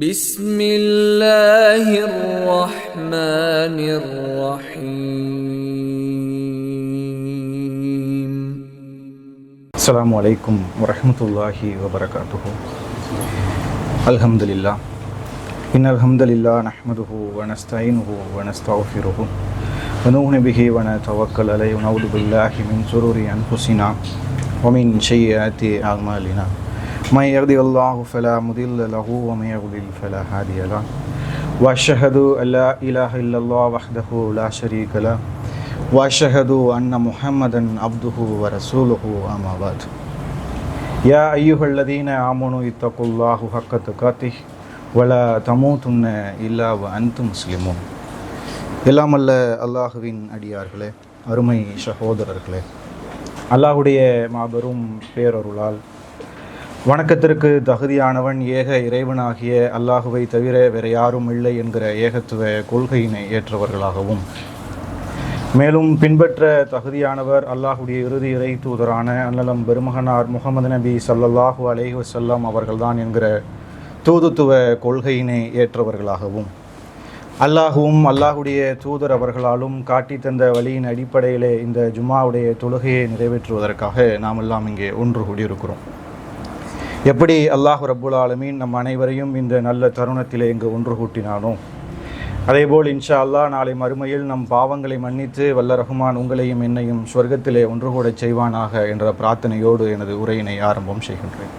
بسم الله الرحمن الرحيم. السلام عليكم ورحمة الله وبركاته. الحمد لله إن الحمد لله نحمده ونستعينه ونستغفره ونؤمن به ونتوكل عليه ونعوذ بالله من شرور أنفسنا ومن سيئات أعمالنا من يهده الله فلا مضل له ومن يضلل فلا هادي له وأشهد أن لا إله إلا الله وحده لا شريك له وأشهد أن محمدا عبده ورسوله أما بعد يا أيها الذين آمنوا اتقوا الله حق تقاته ولا تموتن إلا وأنتم مسلمون. எல்லாம் அல்ல அல்லாஹுவின் அடியார்களே, அருமை சகோதரர்களே, அல்லாஹுடைய மாபெரும் பேரருளால் வணக்கத்திற்கு தகுதியானவன் ஏக இறைவனாகிய அல்லாஹுவை தவிர வேறு யாரும் இல்லை என்கிற ஏகத்துவ கொள்கையினை ஏற்றவர்களாகவும், மேலும் பின்பற்ற தகுதியானவர் அல்லாஹுடைய இறுதி இறை தூதரான அன்னலம் பெருமகனார் முகமது நபி ஸல்லல்லாஹு அலைஹி வஸல்லம் அவர்கள்தான் என்கிற தூதுத்துவ கொள்கையினை ஏற்றவர்களாகவும், அல்லாஹுவும் அல்லாஹுடைய தூதர் அவர்களாலும் காட்டி தந்த வழியின் அடிப்படையிலே இந்த ஜும்மாவுடைய தொழுகையை நிறைவேற்றுவதற்காக நாம் எல்லாம் இங்கே ஒன்று கூடியிருக்கிறோம். எப்படி அல்லாஹ் ரப்புல் ஆலமீன் நம் அனைவரையும் இந்த நல்ல தருணத்திலே இங்கு ஒன்று கூட்டினானோ, அதேபோல் இன்ஷா அல்லாஹ் நாளை மறுமையில் நம் பாவங்களை மன்னித்து வல்ல ரஹ்மான் உங்களையும் என்னையும் சொர்க்கத்திலே ஒன்று கூட செய்வானாக என்ற பிரார்த்தனையோடு எனது உரையினை ஆரம்பம் செய்கின்றேன்.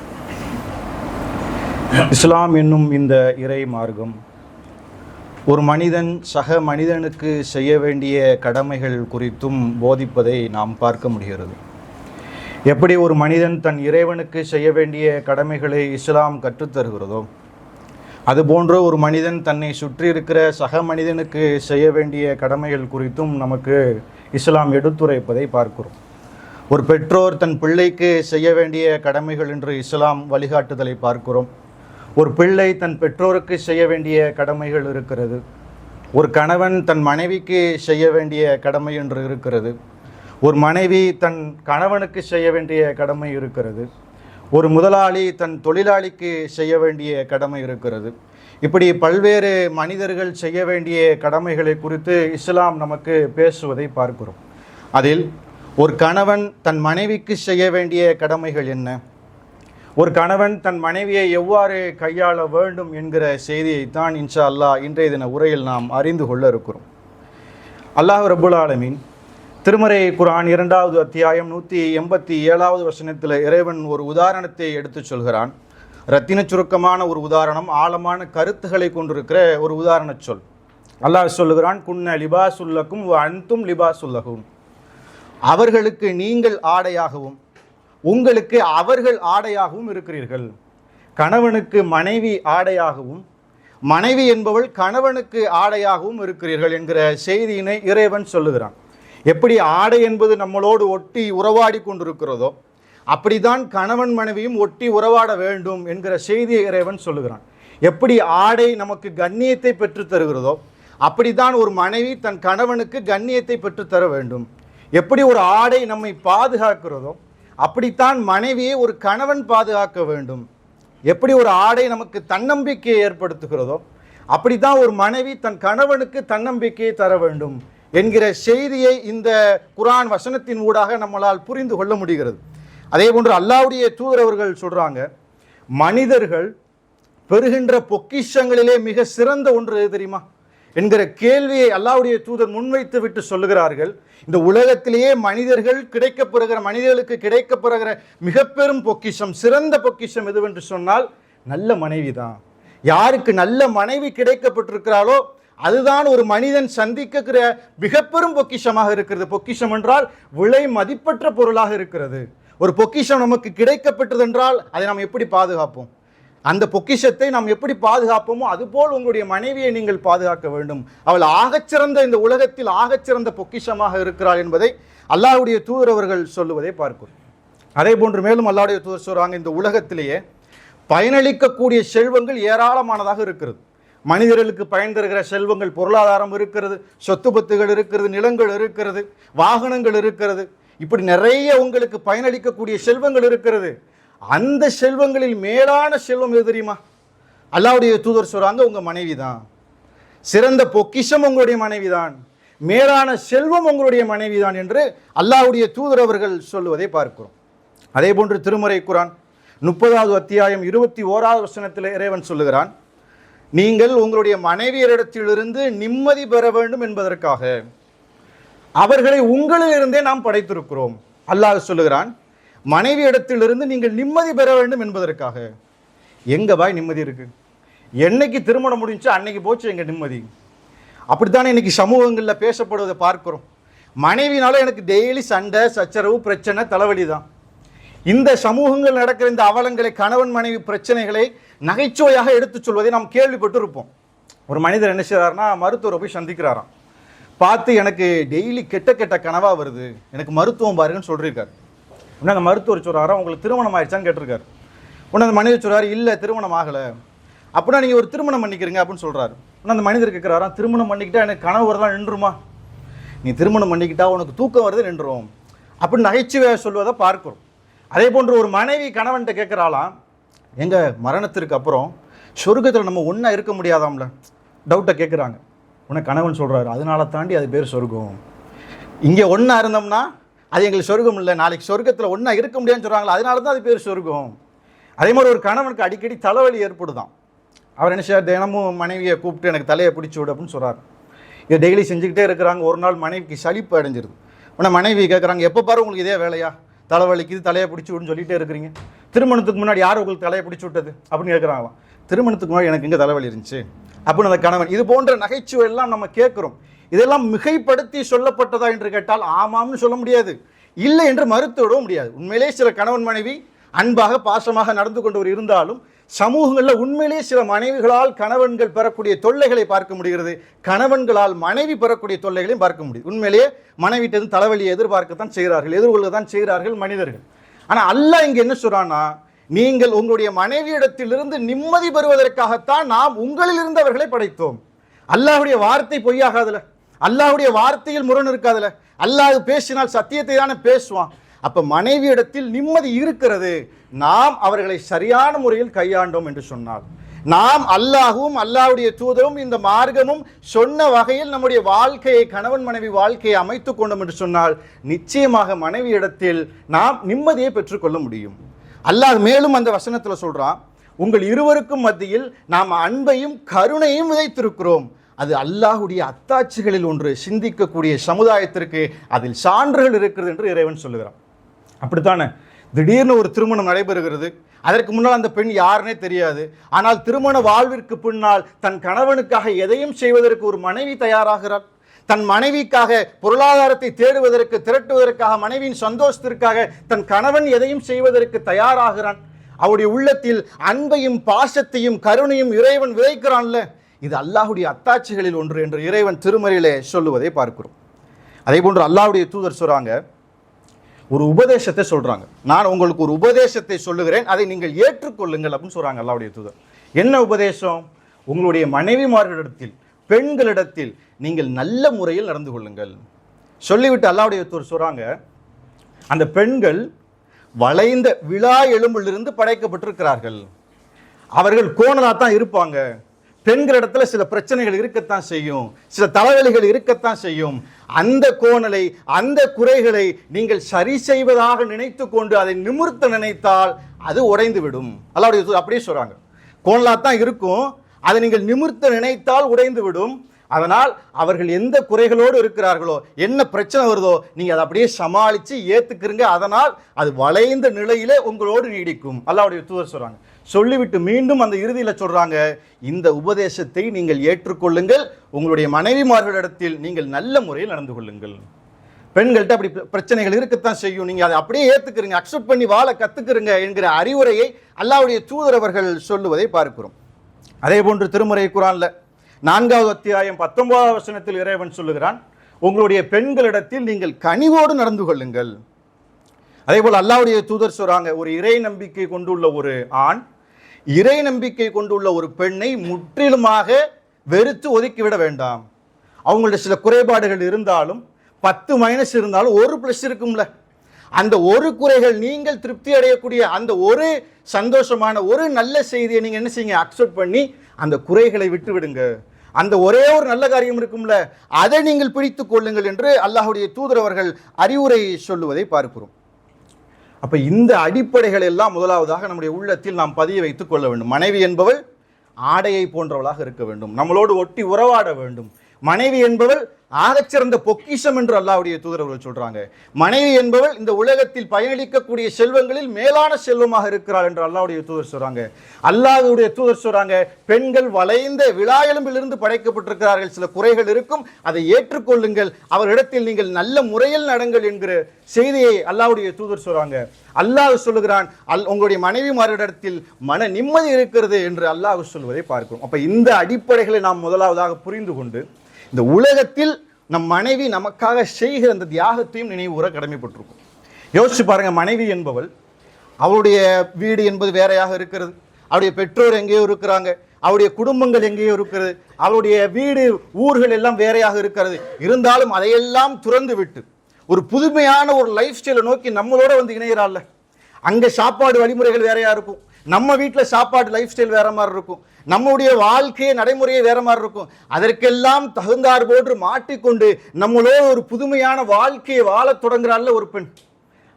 இஸ்லாம் என்னும் இந்த இறை மார்க்கம் ஒரு மனிதன் சக மனிதனுக்கு செய்ய வேண்டிய கடமைகள் குறித்தும் போதிப்பதை நாம் பார்க்க முடிகிறது. எப்படி ஒரு மனிதன் தன் இறைவனுக்கு செய்ய வேண்டிய கடமைகளை இஸ்லாம் கற்றுத்தருகிறதோ, அதுபோன்று ஒரு மனிதன் தன்னை சுற்றி இருக்கிற சக மனிதனுக்கு செய்ய வேண்டிய கடமைகள் குறித்தும் நமக்கு இஸ்லாம் எடுத்துரைப்பதை பார்க்கிறோம். ஒரு பெற்றோர் தன் பிள்ளைக்கு செய்ய வேண்டிய கடமைகள் என்று இஸ்லாம் வழிகாட்டுதலை பார்க்கிறோம். ஒரு பிள்ளை தன் பெற்றோருக்கு செய்ய வேண்டிய கடமைகள் இருக்கிறது. ஒரு கணவன் தன் மனைவிக்கு செய்ய வேண்டிய கடமை என்று இருக்கிறது. ஒரு மனைவி தன் கணவனுக்கு செய்ய வேண்டிய கடமை இருக்கிறது. ஒரு முதலாளி தன் தொழிலாளிக்கு செய்ய வேண்டிய கடமை இருக்கிறது. இப்படி பல்வேறு மனிதர்கள் செய்ய வேண்டிய கடமைகளை குறித்து இஸ்லாம் நமக்கு பேசுவதை பார்க்கிறோம். அதில் ஒரு கணவன் தன் மனைவிக்கு செய்ய வேண்டிய கடமைகள் என்ன, ஒரு கணவன் தன் மனைவியை எவ்வாறு கையாள வேண்டும் என்கிற செய்தியைத்தான் இன்ஷா அல்லாஹ் இன்றைய தின உரையில் நாம் அறிந்து கொள்ள இருக்கிறோம். அல்லாஹ் ரப்புல் ஆலமீன் திருமறை குர்ஆன் 2வது அத்தியாயம் 187வது வசனத்தில் இறைவன் ஒரு உதாரணத்தை எடுத்து சொல்கிறான். ரத்தின சுருக்கமான ஒரு உதாரணம், ஆழமான கருத்துக்களை கொண்டிருக்கிற ஒரு உதாரண சொல். அல்லாஹ் சொல்லுகிறான், குன்ன லிபாசுல்லக்கும் வ அன்தும் லிபாசுல்லகும். அவர்களுக்கு நீங்கள் ஆடையாகவும் உங்களுக்கு அவர்கள் ஆடையாகவும் இருக்கிறீர்கள். கணவனுக்கு மனைவி ஆடையாகவும் மனைவி என்பவள் கணவனுக்கு ஆடையாகவும் இருக்கிறீர்கள் என்கிற செய்தியினை இறைவன் சொல்லுகிறான். எப்படி ஆடை என்பது நம்மளோடு ஒட்டி உறவாடி கொண்டிருக்கிறதோ, அப்படிதான் கணவன் மனைவியும் ஒட்டி உறவாட வேண்டும் என்கிற செய்தியை இறைவன் சொல்லுகிறான். எப்படி ஆடை நமக்கு கண்ணியத்தை பெற்றுத் தருகிறதோ, அப்படித்தான் ஒரு மனைவி தன் கணவனுக்கு கண்ணியத்தை பெற்றுத்தர வேண்டும். எப்படி ஒரு ஆடை நம்மை பாதுகாக்கிறதோ, அப்படித்தான் மனைவியை ஒரு கணவன் பாதுகாக்க வேண்டும். எப்படி ஒரு ஆடை நமக்கு தன்னம்பிக்கையை ஏற்படுத்துகிறதோ, அப்படித்தான் ஒரு மனைவி தன் கணவனுக்கு தன்னம்பிக்கையை தர வேண்டும் என்கிற செய்தியை இந்த குர்ஆன் வசனத்தின் ஊடாக நம்மளால் புரிந்து கொள்ள முடிகிறது. அதே போன்று அல்லாஹ்வுடைய தூதர் அவர்கள் சொல்றாங்க, மனிதர்கள் பெறுகின்ற பொக்கிஷங்களிலே மிக சிறந்த ஒன்று எது தெரியுமா என்கிற கேள்வியை அல்லாஹ்வுடைய தூதர் முன்வைத்து விட்டு சொல்லுகிறார்கள். இந்த உலகத்திலேயே மனிதர்களுக்கு கிடைக்கப்பெறுகிற மிக பெரும் பொக்கிஷம், சிறந்த பொக்கிஷம் எதுவென்று சொன்னால் நல்ல மனைவி தான். யாருக்கு நல்ல மனைவி கிடைக்கப்பட்டிருக்கிறாளோ அதுதான் ஒரு மனிதன் சந்திக்கிற மிக பெரும் பொக்கிஷமாக இருக்கிறது. பொக்கிஷம் என்றால் விலை மதிப்பற்ற பொருளாக இருக்கிறது. ஒரு பொக்கிஷம் நமக்கு கிடைக்கப்பட்டது என்றால் அதை நாம் எப்படி பாதுகாப்போம்? அந்த பொக்கிஷத்தை நாம் எப்படி பாதுகாப்போமோ அதுபோல் உங்களுடைய மனைவியை நீங்கள் பாதுகாக்க வேண்டும். அவள் ஆகச்சிறந்த, இந்த உலகத்தில் ஆகச்சிறந்த பொக்கிஷமாக இருக்கிறாள் என்பதை அல்லாஹ்வுடைய தூதர் அவர்கள் சொல்லுவதை பார்க்கிறோம். அதே போன்று மேலும் அல்லாஹ்வுடைய தூதர் சொல்றாங்க, இந்த உலகத்திலேயே பயனளிக்கக்கூடிய செல்வங்கள் ஏராளமானதாக இருக்கிறது. மனிதர்களுக்கு பயன் தருகிற செல்வங்கள், பொருளாதாரம் இருக்கிறது, சொத்து பத்துகள் இருக்கிறது, நிலங்கள் இருக்கிறது, வாகனங்கள் இருக்கிறது, இப்படி நிறைய உங்களுக்கு பயனளிக்கக்கூடிய செல்வங்கள் இருக்கிறது. அந்த செல்வங்களில் மேலான செல்வம் எது தெரியுமா? அல்லாஹ்வுடைய தூதர் சொல்றாங்க, உங்க மனைவி தான். சிறந்த பொக்கிஷம் உங்களுடைய மனைவி தான், மேலான செல்வம் உங்களுடைய மனைவி தான் என்று அல்லாஹ்வுடைய தூதர் அவர்கள் சொல்லுவதை பார்க்கிறோம். அதே போன்று திருமறை குர்ஆன் 30வது அத்தியாயம் 21வது வசனத்தில் இறைவன் சொல்லுகிறான், நீங்கள் உங்களுடைய மனைவியரிடத்திலிருந்து நிம்மதி பெற வேண்டும் என்பதற்காக அவர்களை உங்களிலிருந்தே நாம் படைத்திருக்கிறோம். அல்லாஹ் சொல்லுகிறான், மனைவி இடத்திலிருந்து நீங்கள் நிம்மதி பெற வேண்டும் என்பதற்காக. எங்க பாய் நிம்மதி இருக்கு? என்னைக்கு திருமணம் முடிஞ்சு அன்னைக்கு போச்சு எங்க நிம்மதி. அப்படித்தானே இன்னைக்கு சமூகங்களில் பேசப்படுவதை பார்க்கிறோம். மனைவினால எனக்கு டெய்லி சண்டை சச்சரவு பிரச்சனை தலைவலி தான். இந்த சமூகங்கள் நடக்கிற இந்த அவலங்களை, கணவன் மனைவி பிரச்சனைகளை நகைச்சுவையாக எடுத்துச் சொல்வதை நாம் கேள்விப்பட்டு இருப்போம். ஒரு மனிதர் என்ன செய்றாருன்னா, மருத்துவரை போய் சந்திக்கிறாராம். பார்த்து, எனக்கு டெய்லி கெட்ட கெட்ட கனவா வருது, எனக்கு மருத்துவம் பாருங்கன்னு சொல்லியிருக்காரு. உடனே அந்த மருத்துவர் சொல்றாரா, உங்களுக்கு திருமணம் ஆயிடுச்சான்னு கேட்டிருக்காரு. உடனே அந்த மனிதர் சொல்றாரு, இல்லை திருமணம் ஆகலை. அப்படின்னா நீங்கள் ஒரு திருமணம் பண்ணிக்கிறீங்க அப்படின்னு சொல்கிறாரு. ஆனால் அந்த மனிதர் கேட்குறாராம், திருமணம் பண்ணிக்கிட்டா எனக்கு கனவு வரலாம் நின்றுமா? நீ திருமணம் பண்ணிக்கிட்டா உனக்கு தூக்கம் வருது நின்றுரும் அப்படின்னு நகைச்சுவையாக சொல்வதை பார்க்கிறோம். அதே போன்று ஒரு மனைவி கணவன்கிட்ட கேட்குறாளாம், எங்கள் மரணத்திற்கு அப்புறம் சொர்க்கத்தில் நம்ம ஒன்றா இருக்க முடியாதாம்ல டவுட்டை கேட்குறாங்க. உனக்கு கணவன் சொல்கிறாரு, அதனால தாண்டி அது பேர் சொர்க்கம். இங்கே ஒன்றா இருந்தோம்னா அது எங்களுக்கு சொர்க்கம் இல்லை, நாளைக்கு சொர்க்கத்தில் ஒன்றா இருக்க முடியாதுன்னு சொல்கிறாங்களா, அதனால தான் அது பேர் சொர்க்கம். அதே மாதிரி ஒரு கணவனுக்கு அடிக்கடி தலைவலி ஏற்படுதான். அவர் என்ன செய்யார், தினமும் மனைவியை கூப்பிட்டு எனக்கு தலையை பிடிச்சி விடு அப்படின்னு சொல்கிறார். இதை டெய்லி செஞ்சுக்கிட்டே இருக்கிறாங்க. ஒரு நாள் மனைவிக்கு சலிப்பு அடைஞ்சிருது. உடனே மனைவி கேட்குறாங்க, எப்போ பாரு உங்களுக்கு இதே வேலையா, தலைவலிக்குது தலையை பிடிச்சி விடுன்னு சொல்லிகிட்டே இருக்கிறீங்க, திருமணத்துக்கு முன்னாடி யார் உங்களுக்கு தலையை பிடிச்சி விட்டது அப்படின்னு கேட்குறாங்களாம். திருமணத்துக்கு முன்னாடி எனக்கு இங்கே தலைவலி இருந்துச்சு அப்படின்னு அந்த கணவன். இது போன்ற நகைச்சுவை எல்லாம் நம்ம கேட்குறோம். இதெல்லாம் மிகைப்படுத்தி சொல்லப்பட்டதா என்று கேட்டால் ஆமாம்னு சொல்ல முடியாது, இல்லை என்று மறுத்து விடவும் முடியாது. உண்மையிலே சில கணவன் மனைவி அன்பாக பாசமாக நடந்து கொண்டவர் இருந்தாலும் சமூகங்களில் உண்மையிலே சில மனைவிகளால் கணவன்கள் பெறக்கூடிய தொல்லைகளை பார்க்க முடிகிறது, கணவன்களால் மனைவி பெறக்கூடிய தொல்லைகளையும் பார்க்க முடியுது. உண்மையிலேயே மனைவிட்டு தலைவலியை எதிர்பார்க்கத்தான் செய்கிறார்கள், எதிர்கொள்ளத்தான் செய்கிறார்கள் மனிதர்கள். ஆனால் அல்லாஹ் இங்கே என்ன சொல்றான்னா, நீங்கள் உங்களுடைய மனைவியிடத்திலிருந்து நிம்மதி பெறுவதற்காகத்தான் நாம் உங்களிலிருந்து அவர்களை படைத்தோம். அல்லாஹ்வுடைய வார்த்தை பொய்யாகாதுல, அல்லாஹ்வுடைய வார்த்தையில் முரண் இருக்காதுல. அல்லாஹ் பேசினால் சத்தியத்தை தானே பேசுவான். அப்ப மனைவியிடத்தில் நிம்மதி இருக்கிறது, நாம் அவர்களை சரியான முறையில் கையாண்டோம் என்று சொன்னால், நாம் அல்லாஹ்வும் அல்லாஹ்வுடைய தூதரும் இந்த மார்க்கமும் சொன்ன வகையில் நம்முடைய வாழ்க்கையை, கணவன் மனைவி வாழ்க்கையை அமைத்துக் கொண்டோம் என்று சொன்னால் நிச்சயமாக மனைவியிடத்தில் நாம் நிம்மதியை பெற்றுக்கொள்ள முடியும். அல்லாஹ் மேலும் அந்த வசனத்தில் சொல்றான், உங்கள் இருவருக்கும் மத்தியில் நாம் அன்பையும் கருணையும் விதைத்திருக்கிறோம், அது அல்லாஹ்வுடைய அத்தாட்சிகளில் ஒன்று, சிந்திக்கக்கூடிய சமுதாயத்திற்கு அதில் சான்றுகள் இருக்கிறது என்று இறைவன் சொல்லுகிறான். அப்படித்தானே, திடீர்னு ஒரு திருமணம் நடைபெறுகிறது, அதற்கு முன்னால் அந்த பெண் யாருன்னே தெரியாது. ஆனால் திருமண வாழ்விற்கு பின்னால் தன் கணவனுக்காக எதையும் செய்வதற்கு ஒரு மனைவி தயாராகிறாள். தன் மனைவிக்காக பொருளாதாரத்தை தேடுவதற்கு, திரட்டுவதற்காக, மனைவியின் சந்தோஷத்திற்காக தன் கணவன் எதையும் செய்வதற்கு தயாராகிறான். அவருடைய உள்ளத்தில் அன்பையும் பாசத்தையும் கருணையும் இறைவன் விதைக்கிறான்ல, இது அல்லாஹ்வுடைய அத்தாட்சிகளில் ஒன்று என்று இறைவன் திருமறையிலே சொல்லுவதை பார்க்கிறோம். அதே போன்று அல்லாஹ்வுடைய தூதர் சொல்றாங்க, ஒரு உபதேசத்தை சொல்றாங்க, நான் உங்களுக்கு ஒரு உபதேசத்தை சொல்லுகிறேன், அதை நீங்கள் ஏற்றுக்கொள்ளுங்கள் அப்படின்னு சொல்றாங்க அல்லாஹ்வுடைய தூதர். என்ன உபதேசம்? உங்களுடைய மனைவிமார்களிடத்தில், பெண்களிடத்தில் நீங்கள் நல்ல முறையில் நடந்து கொள்ளுங்கள் சொல்லிவிட்டு அல்லாஹ்வுடைய தூதர் சொல்றாங்க, அந்த பெண்கள் வளைந்த விழா எலும்பிலிருந்து படைக்கப்பட்டிருக்கிறார்கள், அவர்கள் கோணலாத்தான் இருப்பாங்க, பெண்களிடத்துல சில பிரச்சனைகள் இருக்கத்தான் செய்யும், சில தலைவலிகள் இருக்கத்தான் செய்யும். அந்த கோணலை, அந்த குறைகளை நீங்கள் சரி செய்வதாக நினைத்து கொண்டு அதை நிமிர்த்த நினைத்தால் அது உடைந்து விடும். அல்லாஹ்வுடைய தூதர் அப்படியே சொல்றாங்க, கோணலாத்தான் இருக்கும், அதை நீங்கள் நிமிர்த்த நினைத்தால் உடைந்து விடும். அதனால் அவர்கள் எந்த குறைகளோடு இருக்கிறார்களோ, என்ன பிரச்சனை வருதோ, நீங்க அதை அப்படியே சமாளித்து ஏத்துக்கிறீங்க, அதனால் அது வளைந்த நிலையிலே உங்களோடு நீடிக்கும். அல்லாஹ்வுடைய தூதர் சொல்றாங்க. சொல்லிவிட்டு மீண்டும் அந்த இறுதியில் சொல்றாங்க, இந்த உபதேசத்தை நீங்கள் ஏற்றுக்கொள்ளுங்கள், உங்களுடைய மனைவிமார்களிடத்தில் நீங்கள் நல்ல முறையில் நடந்து கொள்ளுங்கள். பெண்கள்கிட்ட அப்படி பிரச்சனைகள் இருக்கத்தான் செய்யும், நீங்க அதை அப்படியே ஏத்துக்கிறீங்க, அக்செப்ட் பண்ணி வாழ கத்துக்கிறீங்க என்கிற அறிவுரையை அல்லாஹ்வுடைய தூதர் அவர்கள் சொல்லுவதை பார்க்கிறோம். அதே போன்று திருமறை குர்ஆன்ல 4வது அத்தியாயம் 19வது வசனத்தில் இறைவன் சொல்லுகிறான், உங்களுடைய பெண்களிடத்தில் நீங்கள் கனிவோடு நடந்து கொள்ளுங்கள். அதே போல் அல்லாஹ்வுடைய தூதர் சொல்றாங்க, ஒரு இறை நம்பிக்கை கொண்டுள்ள ஒரு ஆண், இறை நம்பிக்கை கொண்டுள்ள ஒரு பெண்ணை முற்றிலுமாக வெறுத்து ஒதுக்கிவிட வேண்டாம். அவங்களுடைய சில குறைபாடுகள் இருந்தாலும், 10 மைனஸ் இருந்தாலும் 1 பிளஸ் இருக்கும்ல, அந்த ஒரு குறைகள் நீங்கள் திருப்தி அடையக்கூடிய அந்த ஒரு சந்தோஷமான ஒரு நல்ல செய்தியை நீங்க என்ன செய்யுங்க, அக்செப்ட் பண்ணி அந்த குறைகளை விட்டு விடுங்க. அந்த ஒரே ஒரு நல்ல காரியம் இருக்கும்ல, அதை நீங்கள் பிடித்துக் கொள்ளுங்கள் என்று அல்லாஹ்வுடைய தூதர் அவர்கள் அறிவுரை சொல்லுவதை பார்க்கிறோம். அப்ப இந்த அடிப்படைகள் எல்லாம் முதலாவதாக நம்முடைய உள்ளத்தில் நாம் பதிய வைத்துக் கொள்ள வேண்டும். மனைவி என்பவள் ஆடையை போன்றவளாக இருக்க வேண்டும், நம்மளோடு ஒட்டி உறவாட வேண்டும். மனைவி என்பவள் ஆகச்சிறந்த பொக்கிஷம் என்று அல்லாஹ்வுடைய தூதர் அவர்கள் சொல்றாங்க. மனைவி என்பவள் இந்த உலகத்தில் பயனளிக்கக்கூடிய செல்வங்களில் மேலான செல்வமாக இருக்கிறாள் என்று அல்லாஹ்வுடைய தூதர் சொல்றாங்க. அல்லாஹ்வுடைய தூதர் சொல்றாங்க, பெண்கள் வளைந்த விழா எலும்பிலிருந்து படைக்கப்பட்டிருக்கிறார்கள், சில குறைகள் இருக்கும், அதை ஏற்றுக்கொள்ளுங்கள், அவரிடத்தில் நீங்கள் நல்ல முறையில் நடங்கள் என்கிற செய்தியை அல்லாஹ்வுடைய தூதர் சொல்றாங்க. அல்லாஹ் சொல்லுகிறான், உங்களுடைய மனைவிமாரிடத்தில் மன நிம்மதி இருக்கிறது என்று அல்லாஹ் சொல்வதை பார்க்கிறோம். அப்ப இந்த அடிப்படைகளை நாம் முதலாவதாக புரிந்து கொண்டு இந்த உலகத்தில் நம் மனைவி நமக்காக செய்கிற அந்த தியாகத்தையும் நினைவுற கடமைப்பட்டிருக்கும். யோசிச்சு பாருங்க, மனைவி என்பவள் அவளுடைய வீடு என்பது வேறையாக இருக்கிறது, அவருடைய பெற்றோர் எங்கேயோ இருக்கிறாங்க, அவருடைய குடும்பங்கள் எங்கேயோ இருக்கிறது, அவருடைய வீடு ஊர்கள் எல்லாம் வேறையாக இருக்கிறது. இருந்தாலும் அதையெல்லாம் துறந்து விட்டு ஒரு புதுமையான ஒரு லைஃப் ஸ்டைலை நோக்கி நம்மளோட வந்து இணைகிறாள்ல. அங்கே சாப்பாடு வழிமுறைகள் வேறையா இருக்கும், நம்ம வீட்டில் சாப்பாடு லைஃப் ஸ்டைல் வேற மாதிரி இருக்கும், நம்முடைய வாழ்க்கையை நடைமுறையே வேற மாதிரி இருக்கும். அதற்கெல்லாம் தகுந்தார் போன்று மாட்டிக்கொண்டு நம்மளோட ஒரு புதுமையான வாழ்க்கையை வாழ தொடங்குறாள்ல ஒரு பெண்.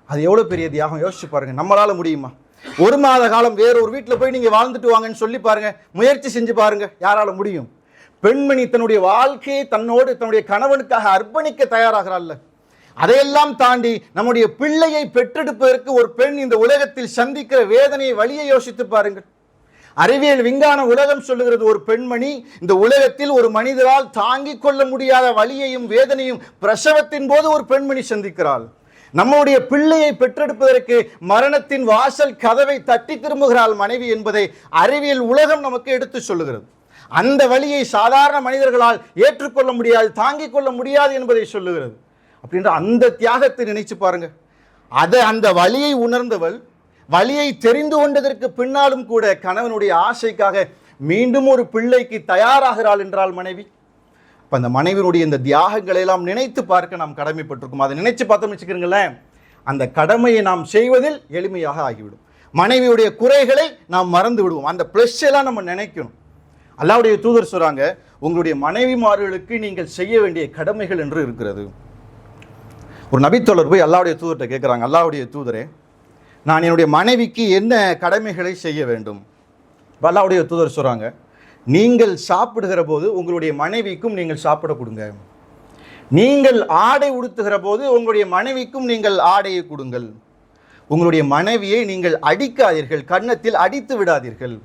அது எவ்வளவு பெரிய தியாகம் யோசிச்சு பாருங்க. நம்மளால முடியுமா? ஒரு மாத காலம் வேற ஒரு வீட்டில் போய் நீங்க வாழ்ந்துட்டு வாங்கன்னு சொல்லி பாருங்க, முயற்சி செஞ்சு பாருங்க, யாரால முடியும்? பெண்மணி தன்னுடைய வாழ்க்கையை தன்னோடு தன்னுடைய கணவனுக்காக அர்ப்பணிக்க தயாராகிறாள்ல. அதையெல்லாம் தாண்டி நம்முடைய பிள்ளையை பெற்றெடுப்பதற்கு ஒரு பெண் இந்த உலகத்தில் சந்திக்கிற வேதனையை வழியை யோசித்து பாருங்கள். அறிவியல் விஞ்ஞான உலகம் சொல்லுகிறது, ஒரு பெண்மணி இந்த உலகத்தில் ஒரு மனிதரால் தாங்கிக் கொள்ள முடியாத வலியையும் வேதனையும் பிரசவத்தின் போது ஒரு பெண்மணி சந்திக்கிறாள். நம்முடைய பிள்ளையை பெற்றெடுப்பதற்கு மரணத்தின் வாசல் கதவை தட்டி திரும்புகிறாள் மனைவி என்பதை அறிவியல் உலகம் நமக்கு எடுத்து சொல்லுகிறது. அந்த வலியை சாதாரண மனிதர்களால் ஏற்றுக்கொள்ள முடியாது, தாங்கிக் கொள்ள முடியாது என்பதை சொல்லுகிறது. அப்படின்ற அந்த தியாகத்தை நினைச்சு பாருங்க. அந்த வலியை உணர்ந்தவள், வலியை தெரிந்து கொண்டதற்கு பின்னாலும் கூட கணவனுடைய ஆசைக்காக மீண்டும் ஒரு பிள்ளைக்கு தயாராகிறாள் என்றால் மனைவி. இப்போ அந்த மனைவியினுடைய இந்த தியாகங்களை எல்லாம் நினைத்து பார்க்க நாம் கடமைப்பட்டிருக்கோம். அதை நினைச்சு பார்த்தோம்னு வச்சுக்கிறீங்களேன், அந்த கடமையை நாம் செய்வதில் எளிமையாக ஆகிவிடும். மனைவியுடைய குறைகளை நாம் மறந்து விடுவோம், அந்த ப்ளஸ் எல்லாம் நம்ம நினைக்கணும். அல்லாஹ்வுடைய தூதர் சொல்றாங்க, உங்களுடைய மனைவிமார்களுக்கு நீங்கள் செய்ய வேண்டிய கடமைகள் என்று இருக்கிறது. ஒரு நபித்தோழர் போய் அல்லாஹ்வுடைய தூதர்கிட்ட கேட்குறாங்க, அல்லாஹ்வுடைய தூதரே, நான் என்னுடைய மனைவிக்கு என்ன கடமைகளை செய்ய வேண்டும்? அல்லாஹ்வுடைய தூதர் சொல்றாங்க, நீங்கள் சாப்பிடுகிற போது உங்களுடைய மனைவிக்கும் நீங்கள் சாப்பிட கொடுங்க, நீங்கள் ஆடை உடுத்துகிற போது உங்களுடைய மனைவிக்கும் நீங்கள் ஆடையை கொடுங்கள், உங்களுடைய மனைவியை நீங்கள் அடிக்காதீர்கள், கன்னத்தில் அடித்து விடாதீர்கள்,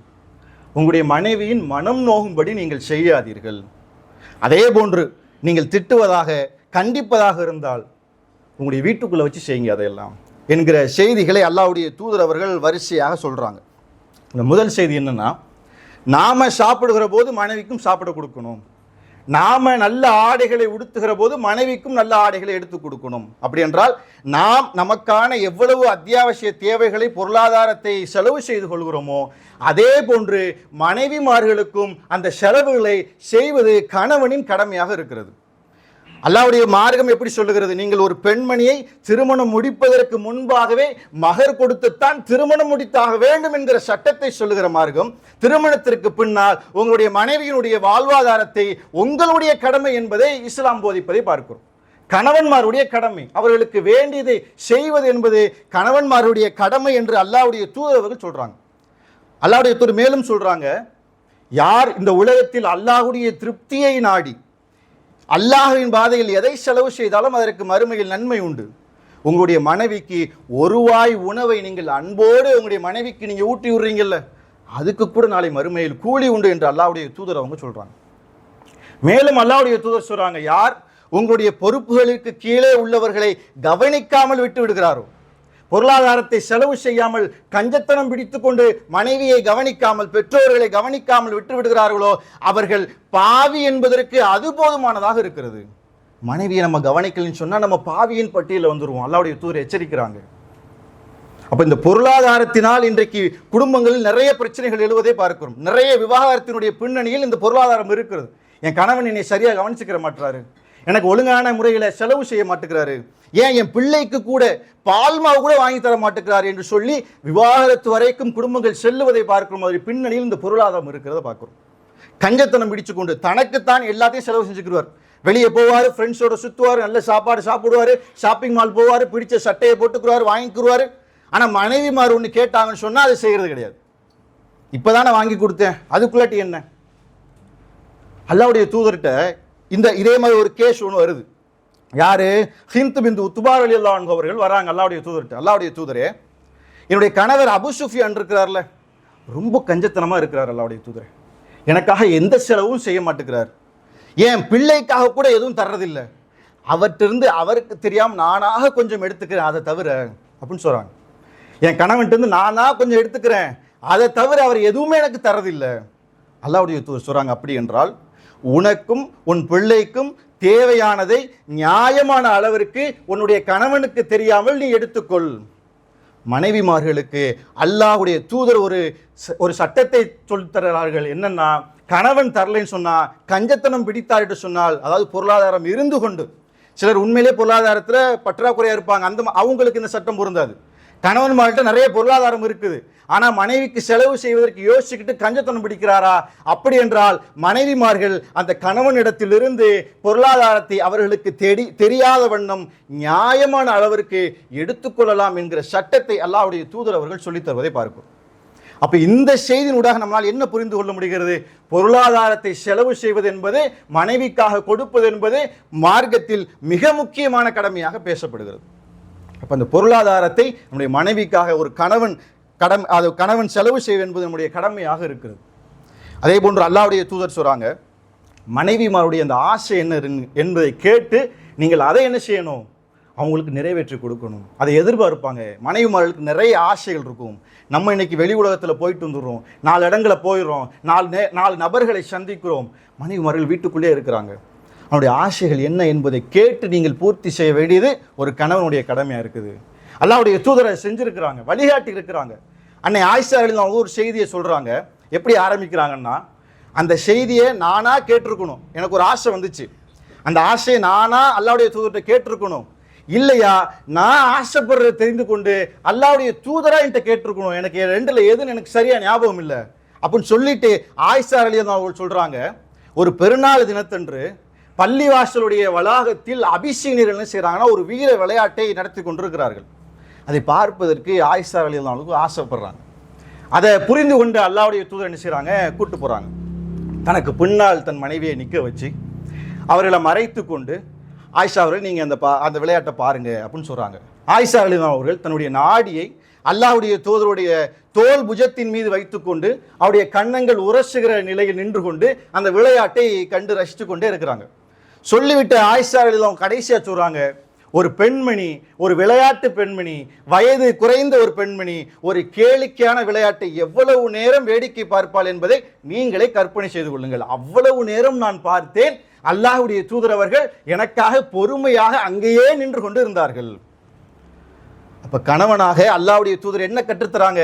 உங்களுடைய மனைவியின் மனம் நோகும்படி நீங்கள் செய்யாதீர்கள், அதே போன்று நீங்கள் திட்டுவதாக கண்டிப்பதாக இருந்தால் உங்களுடைய வீட்டுக்குள்ளே வச்சு செய்யுங்க அதையெல்லாம் என்கிற செய்திகளை அல்லாஹ்வுடைய தூதர் அவர்கள் வரிசையாக சொல்கிறாங்க. இந்த முதல் செய்தி என்னென்னா, நாம் சாப்பிடுகிற போது மனைவிக்கும் சாப்பிட கொடுக்கணும், நாம் நல்ல ஆடைகளை உடுத்துகிற போது மனைவிக்கும் நல்ல ஆடைகளை எடுத்து கொடுக்கணும். அப்படி என்றால் நாம் நமக்கான எவ்வளவு அத்தியாவசிய தேவைகளை பொருளாதாரத்தை செலவு செய்து கொள்கிறோமோ அதே போன்று மனைவிமார்களுக்கும் அந்த செலவுகளை செய்வது கணவனின் கடமையாக இருக்கிறது. அல்லாஹ்வுடைய மார்க்கம் எப்படி சொல்லுகிறது? நீங்கள் ஒரு பெண்மணியை திருமணம் முடிப்பதற்கு முன்பாகவே மகர் கொடுத்துத்தான் திருமணம் முடித்தாக வேண்டும் என்கிற சட்டத்தை சொல்லுகிற மார்க்கம், திருமணத்திற்கு பின்னால் உங்களுடைய மனைவியினுடைய வாழ்வாதாரத்தை உங்களுடைய கடமை என்பதை இஸ்லாம் போதிப்பதை பார்க்கிறோம். கணவன்மாருடைய கடமை, அவர்களுக்கு வேண்டியதை செய்வது என்பது கணவன்மாருடைய கடமை என்று அல்லாஹ்வுடைய தூதர்கள் சொல்றாங்க. அல்லாஹ்வுடைய தூதர் மேலும் சொல்றாங்க, யார் இந்த உலகத்தில் அல்லாஹ்வுடைய திருப்தியை நாடி அல்லாஹ்வின் பாதையில் எதை செலவு செய்தாலும் அதற்கு மறுமையில் நன்மை உண்டு. உங்களுடைய மனைவிக்கு ஒரு வாய் உணவை நீங்கள் அன்போடு உங்களுடைய மனைவிக்கு நீங்கள் ஊட்டி விடுறீங்கல்ல, அதுக்கு கூட நாளை மறுமையில் கூலி உண்டு என்று அல்லாஹ்வுடைய தூதர் அவங்க சொல்றாங்க. மேலும் அல்லாஹ்வுடைய தூதர் சொல்றாங்க, யார் உங்களுடைய பொறுப்புகளுக்கு கீழே உள்ளவர்களை கவனிக்காமல் விட்டு விடுகிறாரோ, பொருளாதாரத்தை செலவு செய்யாமல் கஞ்சத்தனம் பிடித்துக்கொண்டு மனைவியை கவனிக்காமல் பெற்றோர்களை கவனிக்காமல் விட்டு விடுகிறார்களோ அவர்கள் பாவி என்பதற்கு அது போதுமானதாக இருக்கிறது. மனைவியை நம்ம கவனிக்கலன்னு சொன்னா நம்ம பாவியின் பட்டியலில் வந்துருவோம். அல்லாஹ்வுடைய தூதர் எச்சரிக்கிறாங்க. அப்ப இந்த பொருளாதாரத்தினால் இன்றைக்கு குடும்பங்களில் நிறைய பிரச்சனைகள் எழுவதை பார்க்கிறோம். நிறைய விவாகரத்தினுடைய பின்னணியில் இந்த பொருளாதாரம் இருக்கிறது. என் கணவன் என்னை சரியாக கவனிச்சுக்கிற மாட்டாரு, எனக்கு ஒழுங்கான முறையில் செலவு செய்ய மாட்டேங்கிறாரு, ஏன் என் பிள்ளைக்கு கூட பால்மாவு கூட வாங்கி தர மாட்டேங்கிறார் என்று சொல்லி விவாகரத்து வரைக்கும் குடும்பங்கள் செல்லுவதை பார்க்கிற மாதிரி பின்னணியில் இந்த பொருளாதாரம் இருக்கிறத பார்க்கிறோம். கஞ்சத்தனம் பிடிச்சு கொண்டு தனக்குத்தான் எல்லாத்தையும் செலவு செஞ்சுக்கிறார். வெளியே போவார், ஃப்ரெண்ட்ஸோட சுற்றுவார், நல்ல சாப்பாடு சாப்பிடுவார், ஷாப்பிங் மால் போவார், பிடிச்ச சட்டையை போட்டுக்குருவார், வாங்கிக்குருவார். ஆனால் மனைவிமார் ஒன்று கேட்டாங்கன்னு சொன்னால் அது செய்கிறது கிடையாது. இப்போ தானே வாங்கி கொடுத்தேன், அதுக்குள்ளாட்டி என்ன? அல்லாஹ்வுடைய தூதர்கிட்ட இதே மாதிரி ஒரு கேஸ் ஒன்று வருது. யாரு? ஹிந்த் பிந்து உத்பா ரலியல்லாஹு அன்ஹு அவர்கள் வராங்க அல்லாஹ்வுடைய தூதர்கிட்ட. அல்லாஹ்வுடைய தூதரே, என்னுடைய கணவர் அபு சுஃபியான் இருக்கிறார்ல, ரொம்ப கஞ்சத்தனமாக இருக்கிறார் அல்லாஹ்வுடைய தூதரே, எனக்காக எந்த செலவும் செய்ய மாட்டேங்கிறார், என் பிள்ளைக்காக கூட எதுவும் தர்றதில்லை, அவற்றிருந்து அவருக்கு தெரியாமல் நானாக கொஞ்சம் எடுத்துக்கிறேன் அதை தவிர அப்படின்னு சொல்கிறாங்க. என் கணவன்ட்டு நானாக கொஞ்சம் எடுத்துக்கிறேன், அதை தவிர அவர் எதுவுமே எனக்கு தரதில்லை. அல்லாஹ்வுடைய தூதர் சொல்கிறாங்க, அப்படி என்றால் உனக்கும் உன் பிள்ளைக்கும் தேவையானதை நியாயமான அளவிற்கு உன்னுடைய கணவனுக்கு தெரியாமல் நீ எடுத்துக்கொள். மனைவிமார்களுக்கு அல்லாஹ்வுடைய தூதர் ஒரு சட்டத்தை சொல்லித்தரார்கள். என்னன்னா, கணவன் தரலைன்னு சொன்னா, கஞ்சத்தனம் பிடித்தார் என்று சொன்னால், அதாவது பொருளாதாரம் இருந்து கொண்டு, சிலர் உண்மையிலே பொருளாதாரத்தில் பற்றாக்குறையாக இருப்பாங்க, அவங்களுக்கு இந்த சட்டம் பொருந்தாது. கணவன்மார்கிட்ட நிறைய பொருளாதாரம் இருக்குது, ஆனால் மனைவிக்கு செலவு செய்வதற்கு யோசிச்சுக்கிட்டு கஞ்சத்தனம் பிடிக்கிறாரா? அப்படி என்றால் மனைவிமார்கள் அந்த கணவனிடத்திலிருந்து பொருளாதாரத்தை அவர்களுக்கு தெரியாத வண்ணம் நியாயமான அளவிற்கு எடுத்துக்கொள்ளலாம் என்கிற சட்டத்தை அல்லாஹ்வுடைய தூதர் அவர்கள் சொல்லித் தருவதை பார்க்கிறோம். அப்போ இந்த செய்தியினூடாக நம்மளால் என்ன புரிந்து கொள்ள முடிகிறது? பொருளாதாரத்தை செலவு செய்வது என்பது, மனைவிக்காக கொடுப்பது என்பது மார்க்கத்தில் மிக முக்கியமான கடமையாக பேசப்படுகிறது. அப்போ அந்த பொருளாதாரத்தை நம்முடைய மனைவிக்காக ஒரு கணவன் செலவு செய்வது என்பது நம்முடைய கடமையாக இருக்கிறது. அதே போன்று அல்லாஹ்வுடைய தூதர் சொல்றாங்க, மனைவிமாருடைய அந்த ஆசை என்ன என்பதை கேட்டு நீங்கள் அதை என்ன செய்யணும்? அவங்களுக்கு நிறைவேற்றி கொடுக்கணும். அதை எதிர்பார்ப்பாங்க. மனைவிமார்களுக்கு நிறைய ஆசைகள் இருக்கும். நம்ம இன்னைக்கு வெளி உலகத்தில் போயிட்டு வந்துடுறோம், 4 இடங்களை போயிடுறோம், 4 நபர்களை சந்திக்கிறோம். மனைவிமார்கள் வீட்டுக்குள்ளே இருக்கிறாங்க. அவனுடைய ஆசைகள் என்ன என்பதை கேட்டு நீங்கள் பூர்த்தி செய்ய வேண்டியது ஒரு கணவனுடைய கடமையாக இருக்குது. அல்லாஹ்வுடைய தூதரை செஞ்சுருக்கிறாங்க, வழிகாட்டி இருக்கிறாங்க. அன்னை ஆயிஷா ரலியல்லாஹு ஒரு செய்தியை சொல்கிறாங்க. எப்படி ஆரம்பிக்கிறாங்கன்னா, அந்த செய்தியை நானாக கேட்டிருக்கணும், எனக்கு ஒரு ஆசை வந்துச்சு, அந்த ஆசையை நானாக அல்லாஹ்வுடைய தூதர்கிட்ட கேட்டிருக்கணும், இல்லையா நான் ஆசைப்படுறதை தெரிந்து கொண்டு அல்லாஹ்வுடைய தூதராக என்கிட்ட கேட்டிருக்கணும், எனக்கு 2ல் எதுன்னு எனக்கு சரியாக ஞாபகம் இல்லை அப்படின்னு சொல்லிட்டு ஆயிஷா ரலியல்லாஹு அவர்கள் சொல்கிறாங்க, ஒரு பெருநாள் தினத்தன்று பள்ளிவாசலுடைய வளாகத்தில் அபிஷேகர் என்ன செய்கிறாங்கன்னா ஒரு வீர விளையாட்டை நடத்தி கொண்டிருக்கிறார்கள். அதை பார்ப்பதற்கு ஆயிஷா ரலியல்லாஹு அன்ஹா ஆசைப்படுறாங்க. அதை புரிந்து கொண்டு அல்லாஹ்வுடைய தூதர் என்ன செய்கிறாங்க, கூட்டு போகிறாங்க. தனக்கு பின்னால் தன் மனைவியை நிற்க வச்சு அவர்களை மறைத்து கொண்டு, ஆயிஷா அவர்கள் நீங்கள் அந்த விளையாட்டை பாருங்க அப்படின்னு சொல்கிறாங்க. ஆயிஷா ரலியல்லாஹு அவர்கள் தன்னுடைய நாடியை அல்லாஹ்வுடைய தூதருடைய தோல் புஜத்தின் மீது வைத்துக்கொண்டு அவருடைய கன்னங்கள் உரசுகிற நிலையில் நின்று கொண்டு அந்த விளையாட்டை கண்டு ரசித்து கொண்டே இருக்கிறாங்க. சொல்லிவிட்டு ஆயிஷா ரலியல்லாஹு கடைசியாக சொல்கிறாங்க, ஒரு பெண்மணி, ஒரு விளையாட்டு பெண்மணி, வயது குறைந்த ஒரு பெண்மணி ஒரு கேளிக்கையான விளையாட்டை எவ்வளவு நேரம் வேடிக்கை பார்ப்பாள் என்பதை நீங்களே கற்பனை செய்து கொள்ளுங்கள். அவ்வளவு நேரம் நான் பார்த்தேன். அல்லாஹ்வுடைய தூதர் அவர்கள் எனக்காக பொறுமையாக அங்கேயே நின்று கொண்டு இருந்தார்கள். அப்ப கணவனாக அல்லாஹ்வுடைய தூதர் என்ன கற்றுத்தராங்க?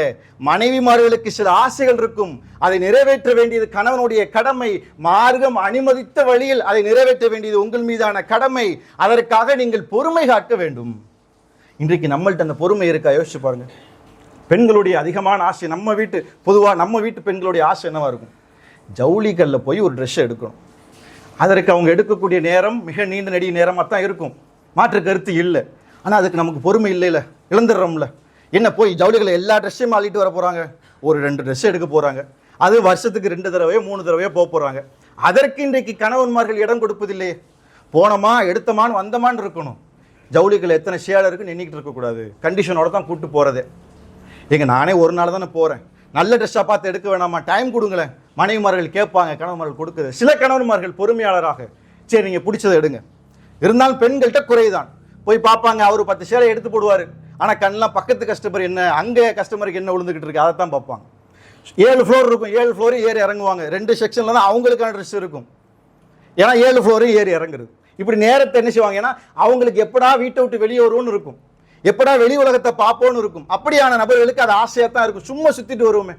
மனைவிமார்களுக்கு சில ஆசைகள் இருக்கும், அதை நிறைவேற்ற வேண்டியது கணவனுடைய கடமை. மார்க்கம் அனுமதித்த வழியில் அதை நிறைவேற்ற வேண்டியது உங்கள் மீதான கடமை. அதற்காக நீங்கள் பொறுமை காக்க வேண்டும். இன்றைக்கு நம்மள்ட்ட அந்த பொறுமை இருக்கா? யோசிச்சு பாருங்க. பெண்களுடைய அதிகமான ஆசை, பொதுவாக நம்ம வீட்டு பெண்களுடைய ஆசை என்னவா இருக்கும்? ஜவுளிகளில் போய் ஒரு ட்ரெஸ் எடுக்கணும். அதற்கு அவங்க எடுக்கக்கூடிய நேரம் மிக நீண்ட நெடிய நேரமாக தான் இருக்கும், மாற்று கருத்து இல்லை. ஆனால் அதுக்கு நமக்கு பொறுமை இல்லைல்ல, இழந்துடுறோம்ல. என்ன போய் ஜவுளிகளை எல்லா ட்ரெஸ்ஸையும் ஆளிட்டு வர போகிறாங்க, ஒரு 2 ட்ரெஸ் எடுக்க போகிறாங்க, அது வருஷத்துக்கு 2 தடவையோ 3 தடவையோ போக போகிறாங்க. அதற்கு இன்றைக்கு கணவன்மார்கள் இடம் கொடுப்பதில்லையே. போனோமா எடுத்தமான்னு வந்தமான்னு இருக்கணும். ஜவுளிகள் எத்தனை ஷேடாக இருக்குன்னு எண்ணிக்கிட்டு இருக்கக்கூடாது, கண்டிஷனோட தான் கூப்பிட்டு போகிறதே. நானே ஒரு நாள் தானே போகிறேன், நல்ல ட்ரெஸ்ஸாக பார்த்து எடுக்க வேணாமா, டைம் கொடுங்களேன். மனைவிமார்கள் கேட்பாங்க, கணவன்மார்கள் கொடுக்குது. சில கணவன்மார்கள் பொறுமையாளராக சரி நீங்கள் பிடிச்சதை எடுங்க. இருந்தாலும் பெண்கள்கிட்ட குறைதான். போய் பார்ப்பாங்க, அவர் 10 சேலை எடுத்து போடுவார், ஆனால் கண்ணெலாம் பக்கத்து கஸ்டமர் என்ன, அங்கே கஸ்டமருக்கு என்ன விழுந்துக்கிட்டு இருக்கு அதை தான் பார்ப்பாங்க. 7 ஃப்ளோர் இருக்கும், 7 ஃப்ளோரும் ஏறி இறங்குவாங்க. 2 செக்ஷனில் தான் அவங்களுக்கான ட்ரெஸ் இருக்கும், ஏன்னா 7 ஃப்ளோரும் ஏறி இறங்குறது. இப்படி நேரத்தை என்ன செய்வாங்க, ஏன்னா அவங்களுக்கு எப்படா வீட்டை விட்டு வெளியே வருவோன்னு இருக்கும், எப்படா வெளி உலகத்தை பார்ப்போன்னு இருக்கும். அப்படியான நபர்களுக்கு அது ஆசையாக தான் இருக்கும். சும்மா சுற்றிட்டு வருவோமே,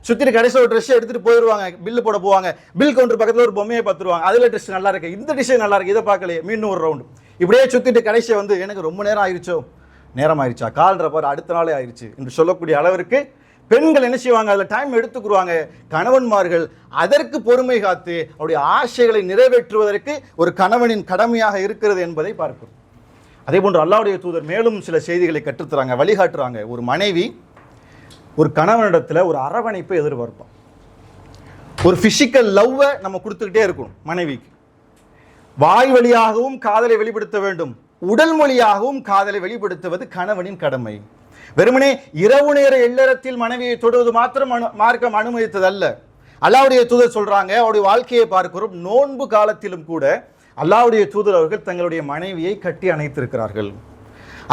சுற்றிட்டு கடைசியில் ஒரு ட்ரெஸ் எடுத்துகிட்டு போயிடுவாங்க, பில்லு போட போவாங்க. பில் கவுண்டர் பக்கத்தில் ஒரு பொம்மையை பார்த்துருவாங்க, அதில் ட்ரெஸ் நல்லா இருக்கு, இந்த டிஷன் நல்லா இருக்கு, இதை பார்க்கலையே, மீண்டும் ஒரு ரவுண்டு. இப்படியே சுற்றிட்டு கடைசியை வந்து எனக்கு ரொம்ப நேரம் ஆயிடுச்சோ, நேரம் ஆயிடுச்சா, கால்ற பாரு அடுத்த நாளே ஆயிடுச்சு என்று சொல்லக்கூடிய அளவிற்கு பெண்கள் என்ன செய்வாங்க, அதில் டைம் எடுத்துக்குருவாங்க. கணவன்மார்கள் அதற்கு பொறுமை காத்து அவருடைய ஆசைகளை நிறைவேற்றுவதற்கு ஒரு கணவனின் கடமையாக இருக்கிறது என்பதை பார்க்கிறோம். அதே போன்று அல்லாஹ்வுடைய தூதர் மேலும் சில செய்திகளை கற்றுத்தராங்க, வழிகாட்டுறாங்க. ஒரு மனைவி ஒரு கணவனிடத்தில் ஒரு அரவணைப்பை எதிர்பார்ப்போம். ஒரு பிசிக்கல் லவ்வை நம்ம கொடுத்துக்கிட்டே இருக்கணும் மனைவிக்கு. வாய் வழியாகவும் காதலை வெளிப்படுத்த வேண்டும், உடல் மொழியாகவும் காதலை வெளிப்படுத்துவது கணவனின் கடமை. வெறுமனே இரவு நேர இல்லறத்தில் மனைவியை தொடுவது மாத்திரம் மார்க்கம் அனுமதித்ததல்ல. அல்லாஹ்வுடைய தூதர் சொல்றாங்க, அவருடைய வாழ்க்கையை பார்க்கிறோம், நோன்பு காலத்திலும் கூட அல்லாஹ்வுடைய தூதர் அவர்கள் தங்களுடைய மனைவியை கட்டி அணைத்திருக்கிறார்கள்.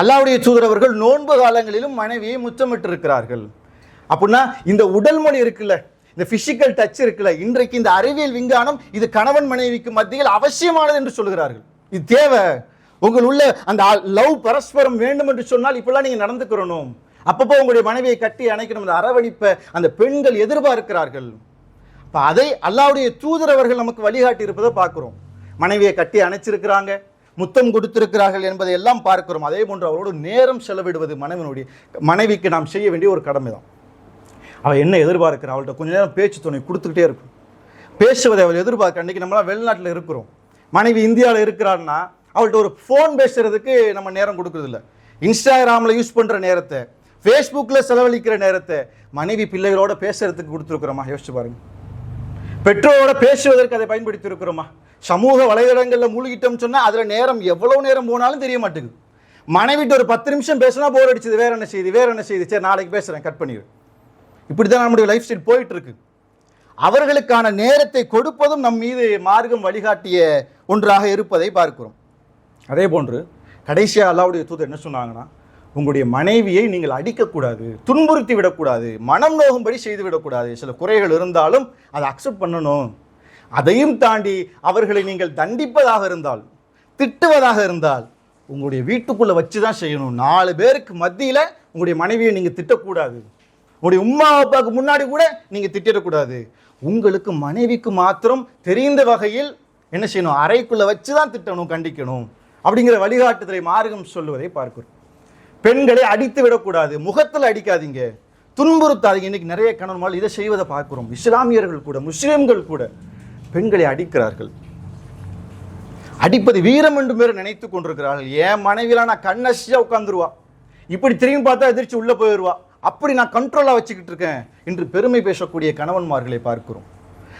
அல்லாஹ்வுடைய தூதர் அவர்கள் நோன்பு காலங்களிலும் மனைவியை முத்தமிட்டு இருக்கிறார்கள். அப்படின்னா இந்த உடல் மொழி இருக்குல்ல, இந்த பிசிக்கல் டச் இருக்குல்ல, இன்றைக்கு இந்த அறிவியல் விஞ்ஞானம் இது கணவன் மனைவிக்கு மத்தியில் அவசியமானது என்று சொல்கிறார்கள். இது தேவை. உங்கள் உள்ள அந்த லவ் பரஸ்பரம் வேண்டும் என்று சொன்னால் இப்பெல்லாம் நீங்க நடந்துக்கிறணும். அப்பப்போ உங்களுடைய மனைவியை கட்டி அணைக்கணும், அந்த அரவணைப்பை அந்த பெண்கள் எதிர்பார்க்கிறார்கள். அதை அல்லாஹ்வுடைய தூதர் அவர்கள் நமக்கு வழிகாட்டி இருப்பதை பார்க்கிறோம். மனைவியை கட்டி அணைச்சிருக்கிறாங்க, முத்தம் கொடுத்திருக்கிறார்கள் என்பதை எல்லாம் பார்க்கிறோம். அதே போன்று அவரோடு நேரம் செலவிடுவது மனைவிக்கு நாம் செய்ய வேண்டிய ஒரு கடமை தான். அவள் என்ன எதிர்பார்க்கிறா, அவள்கிட்ட கொஞ்ச நேரம் பேச்சு துணை கொடுத்துக்கிட்டே இருக்கும். பேசுவதை அவள் எதிர்பார்க்க. அன்றைக்கி நம்மளாம் வெளிநாட்டில் இருக்கிறோம், மனைவி இந்தியாவில் இருக்கிறான்னா அவள்கிட்ட ஒரு ஃபோன் பேசுறதுக்கு நம்ம நேரம் கொடுக்குறதில்ல. இன்ஸ்டாகிராமில் யூஸ் பண்ணுற நேரத்தை, ஃபேஸ்புக்கில் செலவழிக்கிற நேரத்தை மனைவி பிள்ளைகளோட பேசுறதுக்கு கொடுத்துருக்குறோமா? யோசிச்சு பாருங்க. பெற்றோரோட பேசுவதற்கு அதை பயன்படுத்தி இருக்கிறோமா? சமூக வலைதளங்களில் மூழ்கிட்டோம்னு சொன்னால் அதில் நேரம் எவ்வளோ நேரம் போனாலும் தெரிய மாட்டேங்குது. மனைவிட்டு ஒரு 10 நிமிஷம் பேசினா போர் அடிச்சது, வேற என்ன செய்தி, சரி நாளைக்கு பேசுகிறேன், கட் பண்ணிடு. இப்படி தான் நம்முடைய லைஃப் ஸ்டைல் போயிட்டு இருக்கு. அவர்களுக்கான நேரத்தை கொடுப்பதும் நம் மீது மார்க்கம் வழிகாட்டிய ஒன்றாக இருப்பதை பார்க்கிறோம். அதே போன்று கடைசியாக அல்லாஹ்வுடைய தூதர் என்ன சொன்னாங்கன்னா, உங்களுடைய மனைவியை நீங்கள் அடிக்கக்கூடாது, துன்புறுத்தி விடக்கூடாது, மனம் நோகும்படி செய்து விடக்கூடாது. சில குறைகள் இருந்தாலும் அதை அக்செப்ட் பண்ணணும். அதையும் தாண்டி அவர்களை நீங்கள் தண்டிப்பதாக இருந்தால், திட்டுவதாக இருந்தால் உங்களுடைய வீட்டுக்குள்ளே வச்சு தான் செய்யணும். 4 பேருக்கு மத்தியில் உங்களுடைய மனைவியை நீங்கள் திட்டக்கூடாது. உங்களுடைய உம்மா அப்பாவுக்கு முன்னாடி கூட நீங்கள் திட்டிடக்கூடாது. உங்களுக்கு மனைவிக்கு மாத்திரம் தெரிந்த வகையில் என்ன செய்யணும், அறைக்குள்ளே வச்சு தான் திட்டணும், கண்டிக்கணும். அப்படிங்கிற வழிகாட்டுதலை மார்க்கம் சொல்லுவதை பார்க்கிறோம். பெண்களை அடித்து விடக்கூடாது, முகத்தில் அடிக்காதீங்க, துன்புறுத்தாதீங்க. இன்னைக்கு நிறைய கணவன்மார்கள் இதை செய்வதை பார்க்கிறோம். இஸ்லாமியர்கள் கூட, முஸ்லிம்கள் கூட பெண்களை அடிக்கிறார்கள். அடிப்பது வீரம் என்று பேர் நினைத்து கொண்டிருக்கிறார்கள். என் மனைவியெல்லாம் நான் கண்ணசியா உட்காந்துருவா, இப்படி திரும்பி பார்த்தா எதிர்த்து உள்ள போயிடுவா, அப்படி நான் கண்ட்ரோலாக வச்சுக்கிட்டு இருக்கேன் என்று பெருமை பேசக்கூடிய கணவன்மார்களை பார்க்கிறோம்.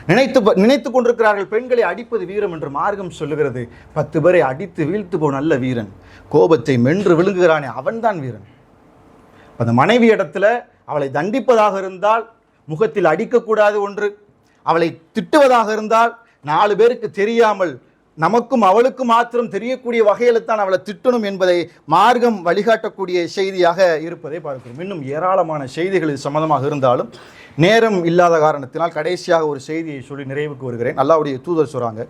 நினைத்து கொண்டிருக்கிறார்கள் பெண்களை அடிப்பது வீரம் என்று மார்க்கம் சொல்லுகிறது. 10 பேரை அடித்து வீழ்த்து போன நல்ல வீரன், கோபத்தை மென்று விழுங்குகிறானே அவன்தான் வீரன். அந்த மனைவி இடத்துல அவளை தண்டிப்பதாக இருந்தால் முகத்தில் அடிக்கக்கூடாது ஒன்று, அவளை திட்டுவதாக இருந்தால் 4 பேருக்கு தெரியாமல் நமக்கும் அவளுக்கு மாத்திரம் தெரியக்கூடிய வகையில் தான் அவளை திட்டணும் என்பதை மார்க்கம் வழிகாட்டக்கூடிய செய்தியாக இருப்பதை பார்க்கிறோம். இன்னும் ஏராளமான செய்திகள் இது சம்பந்தமாக இருந்தாலும் நேரம் இல்லாத காரணத்தினால் கடைசியாக ஒரு செய்தியை சொல்லி நிறைவுக்கு வருகிறேன். அல்லாஹ்வுடைய தூதர் சொல்கிறாங்க,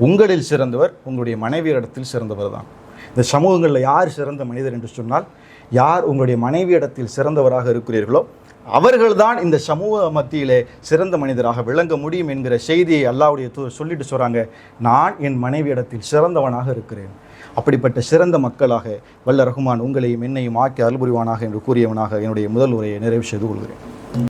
உங்களில் சிறந்தவர் உங்களுடைய மனைவியிடத்தில் சிறந்தவர் தான். இந்த சமூகங்களில் யார் சிறந்த மனிதர் என்று சொன்னால், யார் உங்களுடைய மனைவியிடத்தில் சிறந்தவராக இருக்கிறீர்களோ அவர்கள்தான் இந்த சமூக மத்தியிலே சிறந்த மனிதராக விளங்க முடியும் என்கிற செய்தியை அல்லாஹ்வுடைய தூதர் சொல்லிட்டு சொல்கிறாங்க, நான் என் மனைவியிடத்தில் சிறந்தவனாக இருக்கிறேன். அப்படிப்பட்ட சிறந்த மக்களாக வல்ல ரஹ்மான் உங்களையும் என்னையும் ஆக்கி அருள் புரிவானாக என்று கூறியவனாக என்னுடைய முதல் உரையை நிறைவு செய்து கொள்கிறேன்.